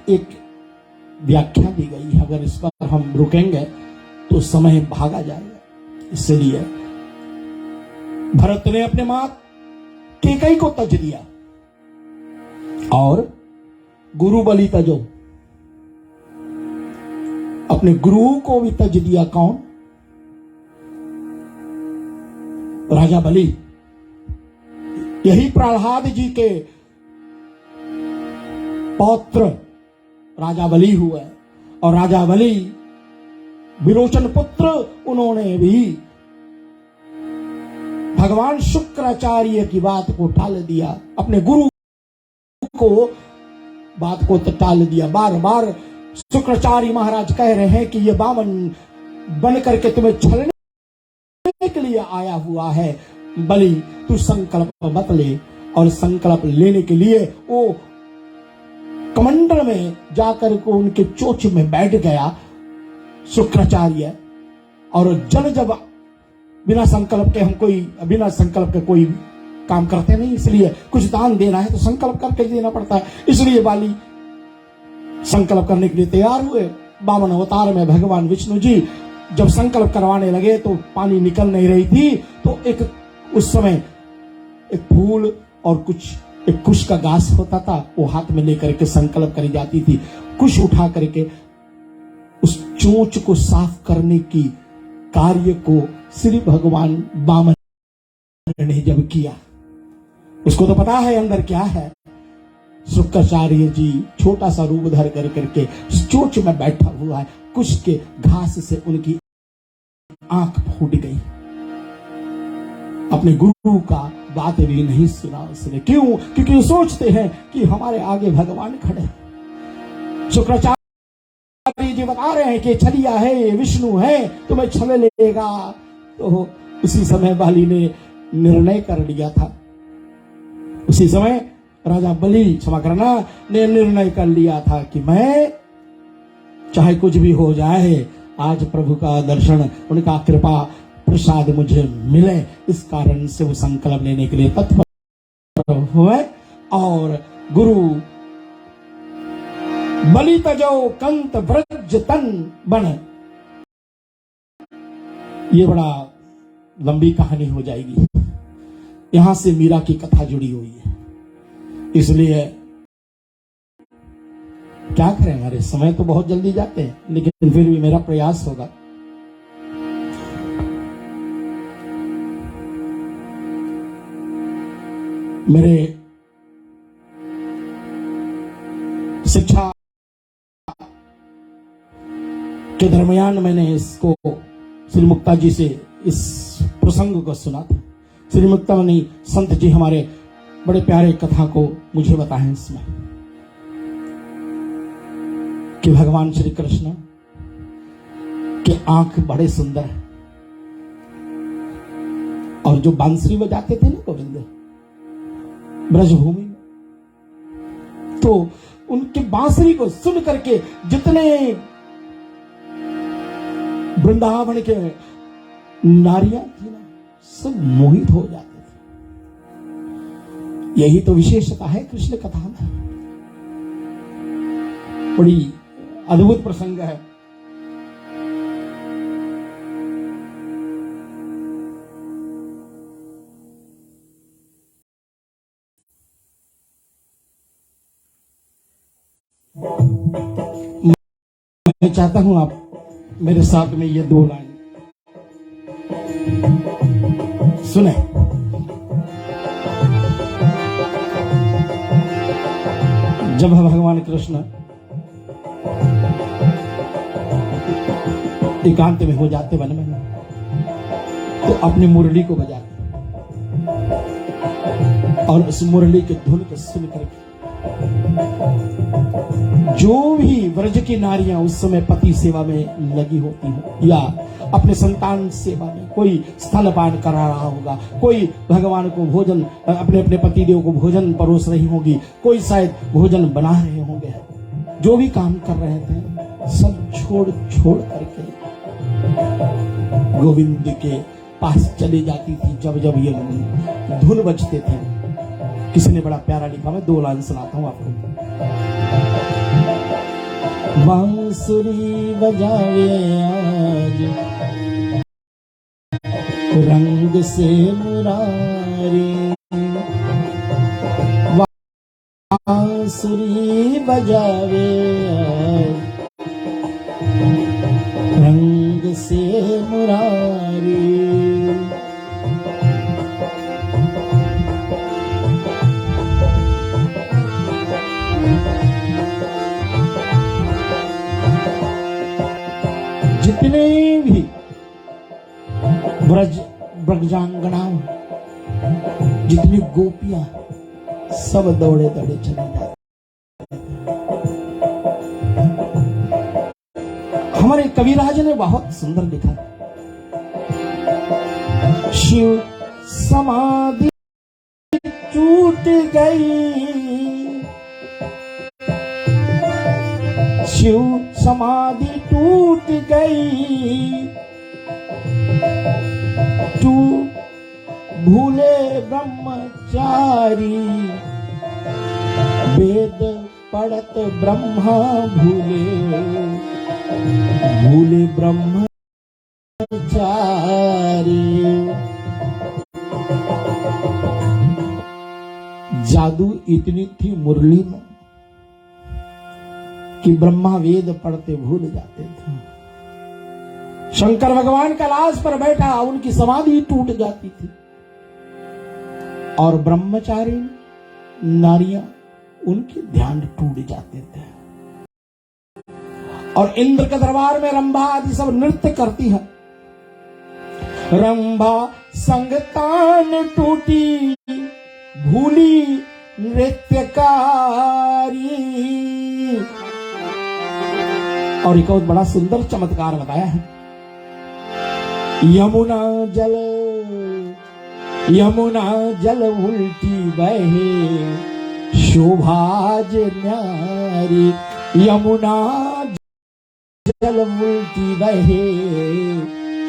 एक व्याख्या दी गई है, अगर इस पर हम रुकेंगे तो समय भागा जाएगा, इसलिए भरत ने अपने मां कैकेयी को तज दिया और गुरु बलि तजो, अपने गुरु को भी तज दिया। कौन? राजा बलि। यही प्रहलाद जी के पौत्र राजा बलि हुए, और राजा बलि विरोचन पुत्र, उन्होंने भी भगवान शुक्राचार्य की बात को टाल दिया, अपने गुरु को बात को टाल दिया। बार बार शुक्राचार्य महाराज कह रहे हैं कि ये बामन बन करके तुम्हें छलने के लिए आया हुआ है, बलि तू संकल्प मत ले। और संकल्प लेने के लिए वो कमंडल में जाकर को उनके चोच में बैठ गया शुक्राचार्य, और जल जब बिना संकल्प के कोई काम करते नहीं, इसलिए कुछ दान देना है तो संकल्प करके देना पड़ता है। इसलिए बाली संकल्प करने के लिए तैयार हुए। 52 अवतार में भगवान विष्णु जी जब संकल्प करवाने लगे तो पानी निकल नहीं रही थी, तो उस समय एक फूल और एक कुश का घास होता था, वो हाथ में लेकर के संकल्प करी जाती थी। कुश उठा करके उस चोंच को साफ करने की कार्य को श्री भगवान वामन ने जब किया, उसको तो पता है अंदर क्या है। शुक्राचार्य जी छोटा सा रूप धर करके चोंच में बैठा हुआ है, कुश के घास से उनकी आंख फूट गई। अपने गुरु का बात भी नहीं सुना उसने। क्यों? क्योंकि वो सोचते हैं कि हमारे आगे भगवान खड़े। शुक्राचार्य जी बता रहे हैं कि छलिया है, विष्णु है, तुम्हें छल लेगा। तो उसी समय बाली ने निर्णय कर लिया था। उसी समय राजा बलि, क्षमा करना, ने निर्णय कर लिया था कि मैं चाहे कुछ भी हो जाए, आज प्रभु का दर्शन, उनका कृपा प्रसाद मुझे मिले। इस कारण से वो संकल्प लेने के लिए तत्पर हुए। और गुरु बलि तजो कंत व्रज तन बन, ये बड़ा लंबी कहानी हो जाएगी। यहां से मीरा की कथा जुड़ी हुई है, इसलिए क्या करें, हमारे समय तो बहुत जल्दी जाते हैं, लेकिन फिर भी मेरा प्रयास होगा। मेरे शिक्षा के दरमियान मैंने इसको श्री मुक्ता जी से इस प्रसंग को सुना था। श्री मुक्तामणि संत जी हमारे बड़े प्यारे कथा को मुझे बताएं इसमें कि भगवान श्री कृष्ण के आंख बड़े सुंदर है, और जो बांसुरी बजाते थे ना गोविंद ब्रजभूमि में, तो उनकी बांसुरी को सुन करके जितने वृंदावन के नारियां थी ना, सब मोहित हो जाते थे। यही तो विशेषता है कृष्ण कथा में। बड़ी अद्भुत प्रसंग है। मैं चाहता हूं आप मेरे साथ में ये 2 लाइन सुने। जब भगवान कृष्ण एकांत में हो जाते वन में, तो अपनी मुरली को बजाते, और उस मुरली के धुन को सुन करके जो भी व्रज की नारियां उस समय पति सेवा में लगी होती हो, या अपने संतान सेवा में, कोई स्तनपान करा रहा होगा, कोई भगवान को भोजन, अपने अपने पति देव को भोजन परोस रही होगी, कोई शायद भोजन बना रहे होंगे, जो भी काम कर रहे थे सब छोड़ करके गोविंद के पास चली जाती थी। जब जब ये धुन बजते थे, किसी ने बड़ा प्यारा लिखा, मैं 2 लाइन सुनाता हूं आपको। बांसुरी बजावे आज रंग से मुरारी, बांसुरी बजावे आज रंग से मुरारी। जितने भी ब्रजांगनाओं, जितनी गोपियां, सब दौड़े दौड़े चले जाते। हमारे कविराज ने बहुत सुंदर लिखा, शिव समाधि टूट गई, शिव समाधि टूट गई, तू भूले ब्रह्मचारी, वेद पढ़त ब्रह्मा भूले, भूले ब्रह्मचारी। जादू इतनी थी मुरली में कि ब्रह्मा वेद पढ़ते भूल जाते थे। शंकर भगवान कैलाश पर बैठा, उनकी समाधि टूट जाती थी और ब्रह्मचारी नारियां उनके ध्यान टूट जाते थे। और इंद्र के दरबार में रंभा आदि सब नृत्य करती है। रंभा संग तान टूटी, भूली नृत्यकारी। और एक और बड़ा सुंदर चमत्कार बताया है। यमुना जल उल्टी बहे, शोभाज न्यारी। यमुना जल उल्टी बहे,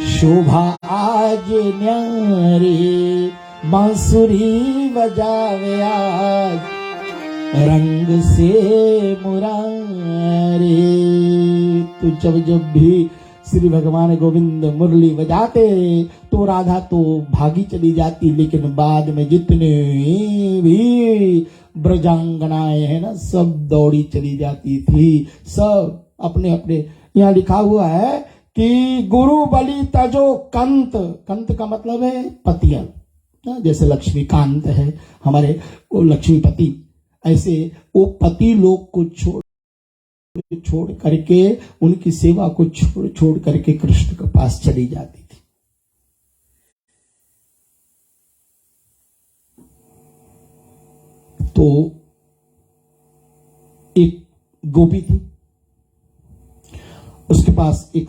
शोभा आज न्यारी। बांसुरी बजावे आज, रंग से मुरारी। तो जब भी श्री भगवान गोविंद मुरली बजाते तो राधा तो भागी चली जाती, लेकिन बाद में जितने भी ब्रजांगनाएं हैं ना, सब दौड़ी चली जाती थी। सब अपने अपने, यहाँ लिखा हुआ है कि गुरु बलि तजो कंत। कंत का मतलब है पतियन, जैसे लक्ष्मीकांत है हमारे वो लक्ष्मीपति, ऐसे वो पति लोग को छोड़ करके, उनकी सेवा को छोड़ करके कृष्ण के पास चली जाती थी। तो एक गोपी थी, उसके पास एक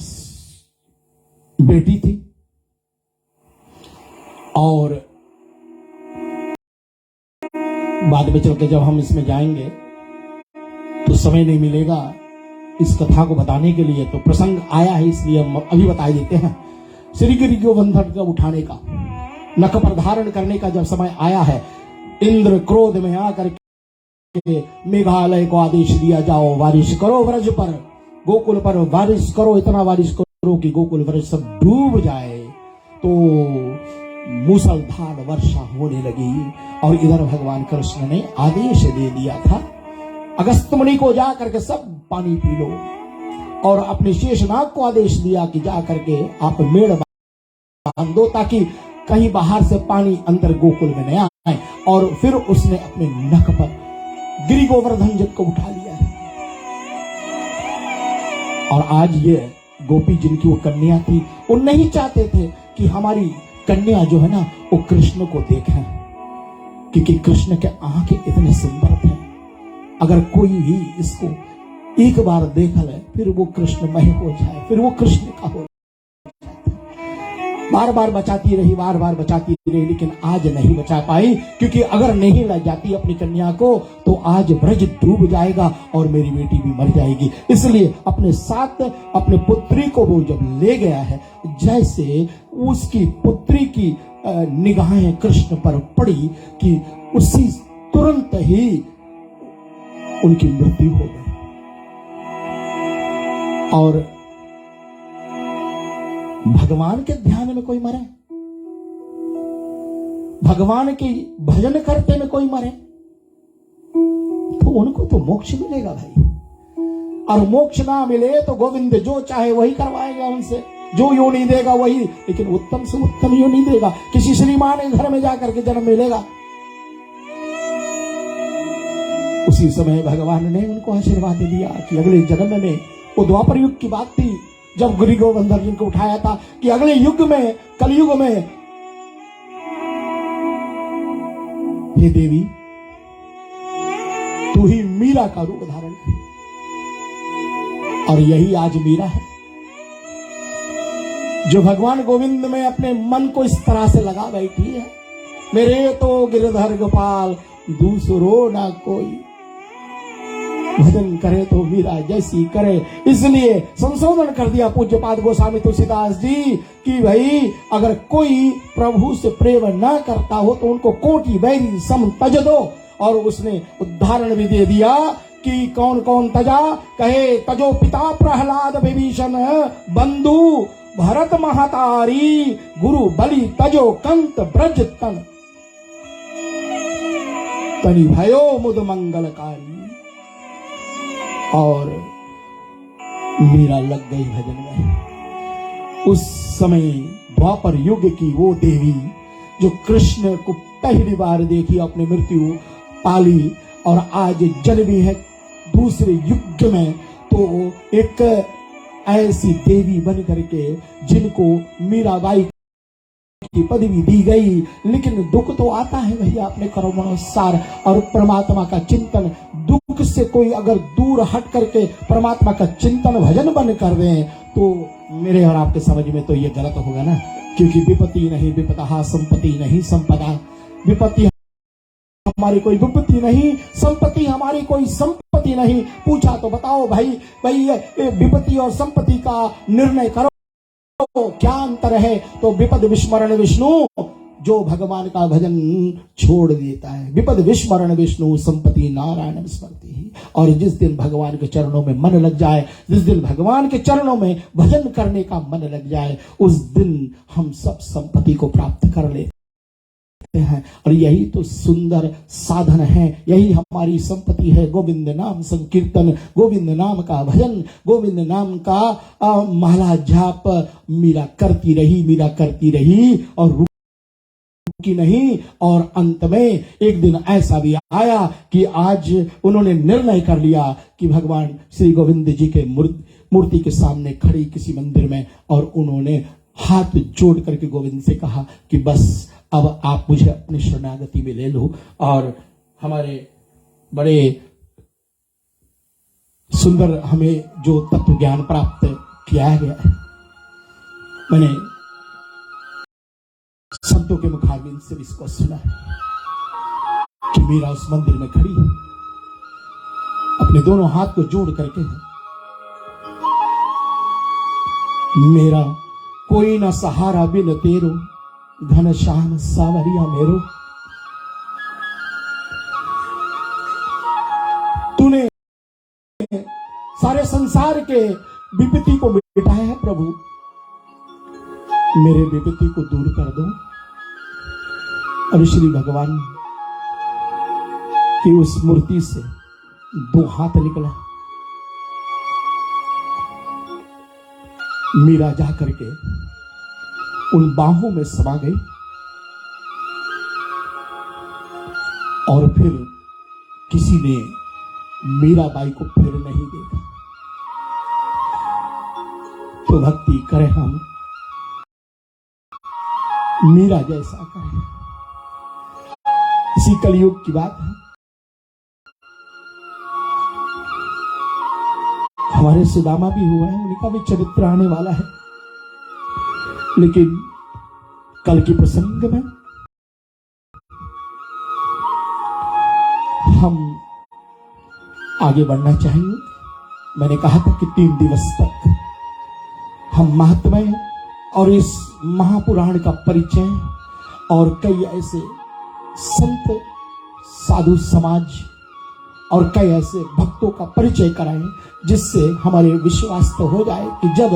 बेटी थी और बाद में चल के जब हम इसमें जाएंगे तो समय नहीं मिलेगा इस कथा को बताने के लिए, तो प्रसंग आया है इसलिए हम अभी बता देते हैं। श्री गिरि गोवर्धन को उठाने का, नख पर धारण करने का जब समय आया है, इंद्र क्रोध में आकर के मेघालय को आदेश दिया, जाओ बारिश करो व्रज पर, गोकुल पर बारिश करो, इतना बारिश करो कि गोकुल व्रज सब डूब जाए। तो मूसलधार वर्षा होने लगी और इधर भगवान कृष्ण ने आदेश दे दिया था अगस्त मुनि को जा करके सब पानी पी लो, और अपने शेषनाग को आदेश दिया कि जा करके आप मेड़ बांध दो ताकि कहीं बाहर से पानी अंदर गोकुल में न आए। और फिर उसने अपने नख पर गिरि गोवर्धन जी को उठा लिया है। और आज ये गोपी जिनकी वो कन्या थी, वो नहीं चाहते थे कि हमारी कन्या जो है ना वो कृष्ण को देखें, क्योंकि कृष्ण के आंखें इतने सुंदर थे, अगर कोई भी इसको एक बार देख ले फिर वो कृष्णमय हो जाए, फिर वो कृष्ण का हो जाए। बार बार बचाती रही, लेकिन आज नहीं बचा पाई, क्योंकि अगर नहीं ला जाती अपनी कन्या को तो आज ब्रज डूब जाएगा और मेरी बेटी भी मर जाएगी। इसलिए अपने साथ अपने पुत्री को वो जब ले गया है, जैसे उसकी पुत्री की निगाहें कृष्ण पर पड़ी कि उसी तुरंत ही उनकी मृत्यु हो गई। और भगवान के ध्यान में कोई मरे, भगवान के भजन करते में कोई मरे, तो उनको तो मोक्ष मिलेगा भाई। और मोक्ष ना मिले तो गोविंद जो चाहे वही करवाएगा उनसे, जो योनि देगा वही, लेकिन उत्तम से उत्तम योनि देगा। किसी श्रीमान घर में जाकर के जन्म मिलेगा। उसी समय भगवान ने उनको आशीर्वाद दिया कि अगले जन्म में, वो द्वापर युग की बात थी जब गिरि गोवर्धन जी को उठाया था, कि अगले युग में, कलयुग में, हे देवी तू ही मीरा का रूप धारण कर। और यही आज मीरा है जो भगवान गोविंद में अपने मन को इस तरह से लगा बैठी है, मेरे तो गिरधर गोपाल दूसरो ना कोई। भजन करे तो मीरा जैसी करे। इसलिए संशोधन कर दिया पूज्यपाद गोस्वामी तुलसीदास जी कि भाई अगर कोई प्रभु से प्रेम ना करता हो तो उनको कोटि बैरी सम तज दो। और उसने उदाहरण भी दे दिया कि कौन कौन तजा, कहे तजो पिता प्रहलाद विभीषण बंधु भरत महतारी गुरु बलि तजो कंत ब्रज तन तनि भयो मुद मंगलकारी। और मीरा लग गई भजन में। उस समय द्वापर युग की वो देवी जो कृष्ण को पहली बार देखी, अपनी मृत्यु पाली और आज जन्मी है दूसरे युग में, तो एक ऐसी देवी बन करके जिनको मीराबाई की पदवी दी गई। लेकिन दुख तो आता है भैया अपने कर्मानुसार, और परमात्मा का चिंतन, दुख से कोई अगर दूर हट करके परमात्मा का चिंतन भजन बन कर दें तो मेरे और आपके समझ में तो ये गलत होगा ना। क्योंकि विपत्ति नहीं विपदा, संपत्ति नहीं संपदा। विपत्ति हमारी कोई विपत्ति नहीं, संपत्ति हमारी कोई संपत्ति नहीं। पूछा तो बताओ भाई विपत्ति और संपत्ति का निर्णय करो, क्या अंतर है? तो विपद विस्मरण विष्णु, जो भगवान का भजन छोड़ देता है। विपद विस्मरण विष्णु संपत्ति नारायण स्मृति। और जिस दिन भगवान के चरणों में मन लग जाए, जिस दिन भगवान के चरणों में भजन करने का मन लग जाए, उस दिन हम सब संपत्ति को प्राप्त कर लेते हैं। और यही तो सुंदर साधन है, यही हमारी संपत्ति है। गोविंद नाम संकीर्तन, गोविंद नाम का भजन, गोविंद नाम का माला जाप मीरा करती रही और रुकी नहीं। और अंत में एक दिन ऐसा भी आया कि आज उन्होंने निर्णय कर लिया कि भगवान श्री गोविंद जी के मूर्ति के सामने खड़ी किसी मंदिर में, और उन्होंने हाथ जोड़ करके गोविंद से कहा कि बस अब आप मुझे अपनी शरणागति में ले लो। और हमारे बड़े सुंदर हमें जो तत्व ज्ञान प्राप्त किया गया है, मैंने संतों के मुखारबिंद से इसको सुना कि मीरा उस मंदिर में खड़ी है, अपने दोनों हाथ को जोड़ करके, मेरा कोई ना सहारा बिन तेरो घन श्याम सावरिया मेरो। तूने सारे संसार के विपत्ति को मिटाया है प्रभु, मेरे विपत्ति को दूर कर दो। और श्री भगवान की उस मूर्ति से दो हाथ निकला। मीरा जा करके उन बाहों में समा गई और फिर किसी ने मीराबाई को फिर नहीं देखा। तो भक्ति करें हम, मीरा जैसा करें। इसी कलयुग की बात है। हमारे सुदामा भी हुआ है, उनका भी चरित्र आने वाला है। लेकिन कल के प्रसंग में हम आगे बढ़ना चाहेंगे। मैंने कहा था कि 3 दिवस तक हम महात्म्य और इस महापुराण का परिचय और कई ऐसे संत साधु समाज और कई ऐसे भक्तों का परिचय कराएं, जिससे हमारे विश्वास तो हो जाए कि जब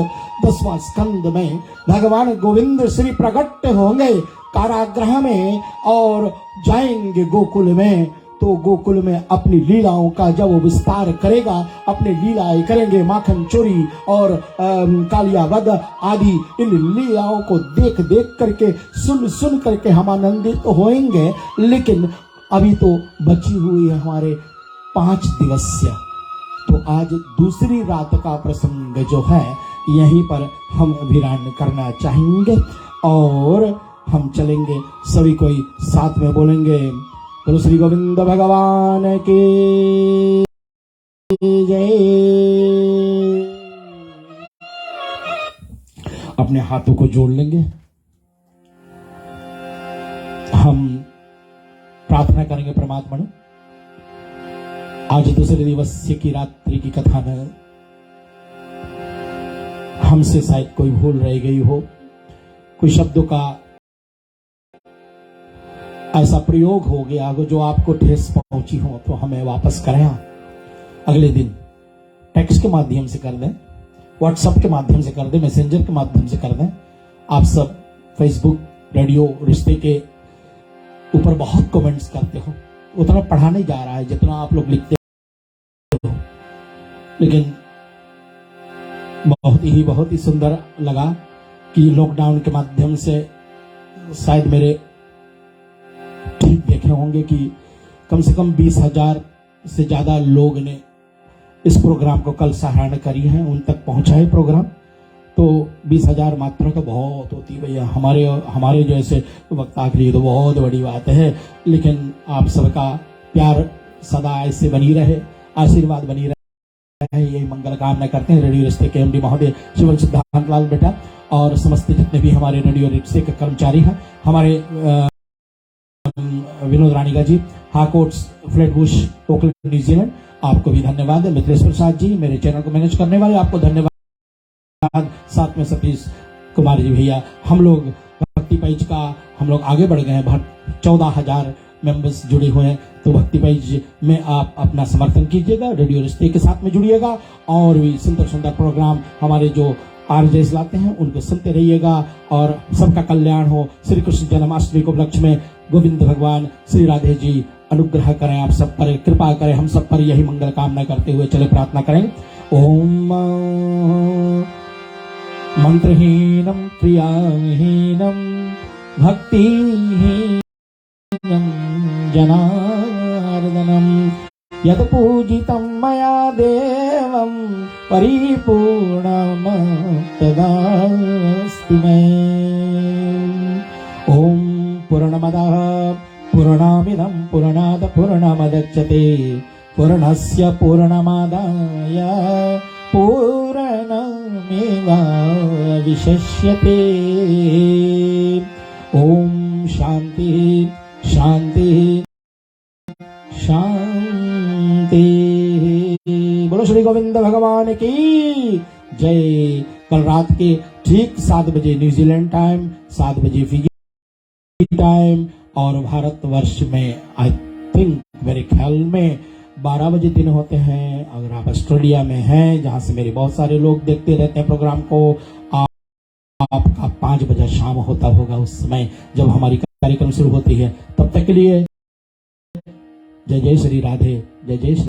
10वां स्कंद में भगवान गोविंद श्री प्रकट होंगे कारागृह में और जाएंगे गोकुल में, तो गोकुल में अपनी लीलाओं का जब वो विस्तार करेगा, अपनी लीलाएं करेंगे, माखन चोरी और कालिया वध आदि इन लीलाओं को देख देख करके सुन करके हम आनंदित होंगे। लेकिन अभी तो बची हुई है हमारे 5 दिवसीय, तो आज दूसरी रात का प्रसंग जो है यहीं पर हम विराम करना चाहेंगे और हम चलेंगे। सभी कोई साथ में बोलेंगे, तो श्री गोविंद भगवान की जय। अपने हाथों को जोड़ लेंगे, हम प्रार्थना करेंगे परमात्मा आज दूसरे दिवस की रात्रि की कथा में हमसे शायद कोई भूल रह गई हो, कोई शब्दों का ऐसा प्रयोग हो गया हो जो आपको ठेस पहुंची हो, तो हमें वापस करें। अगले दिन टेक्स्ट के माध्यम से कर दें, व्हाट्सएप के माध्यम से कर दें, मैसेंजर के माध्यम से कर दें। आप सब फेसबुक रेडियो रिश्ते के ऊपर बहुत कमेंट्स करते हो, उतना पढ़ा नहीं जा रहा है जितना आप लोग लिखते हो, लेकिन बहुत ही सुंदर लगा कि लॉकडाउन के माध्यम से शायद मेरे ठीक देखे होंगे कि कम से कम 20,000 से ज्यादा लोग ने इस प्रोग्राम को कल सराहना करी है, उन तक पहुंचा है प्रोग्राम। तो 20,000 मात्रा तो बहुत होती भैया, हमारे जैसे वक्ता के लिए तो बहुत बड़ी बात है। लेकिन आप सबका प्यार सदा ऐसे बनी रहे, आशीर्वाद बनी रहे, यही मंगल कामना करते हैं। रेडियो रिश्ते के एमडी महोदय शिवन सिद्धांत लाल बेटा और समस्त जितने भी हमारे रेडियो रिश्ते के कर्मचारी हैं, हमारे विनोद रानीगा जी, हाकोट्स फ्लैटबुश ओकलैंड न्यूजीलैंड, आपको भी धन्यवाद। मित्रेश प्रसाद जी, मेरे चैनल को मैनेज करने वाले, आपको धन्यवाद। साथ में सतीश कुमार जी भैया, हम लोग भक्ति पेज का हम लोग आगे बढ़ गए हैं, 14,000 मेंबर्स जुड़े हुए हैं। तो भक्ति पेज में आप अपना समर्थन कीजिएगा, रेडियो रिश्ते के साथ में जुड़िएगा और भी सुंदर सुंदर प्रोग्राम हमारे जो आरजेस लाते हैं उनको सुनते रहिएगा और सबका कल्याण हो। श्री कृष्ण जन्माष्टमी को उपलक्ष्य में गोविंद भगवान श्री राधे जी अनुग्रह करें, आप सब पर कृपा करें, हम सब पर यही मंगल कामना करते हुए चले प्रार्थना करें। ओम मंत्रहीनम क्रियाहीनम भक्तिहीनम जनार्दनम यद पूजितं मया देवं परिपूर्णं तदास्तु मे। ओम पूर्णमदः पूर्णमिदं पूर्णात् पूर्णमुदच्यते पूर्णस्य पूर्णमादाय पूर्णमेवावशिष्यते। ओम शांति शांति शांति। बोलो श्री गोविंद भगवान की जय। कल रात के ठीक 7 बजे न्यूजीलैंड टाइम, 7 बजे फिजी टाइम और भारतवर्ष में आई थिंक मेरे ख्याल में 12 बजे दिन होते हैं। अगर आप ऑस्ट्रेलिया में हैं, जहां से मेरे बहुत सारे लोग देखते रहते हैं प्रोग्राम को, आपका 5 बजे शाम होता होगा उस समय जब हमारी कार्यक्रम शुरू होती है। तब तक के लिए जय जय श्री राधे, जय जय श्री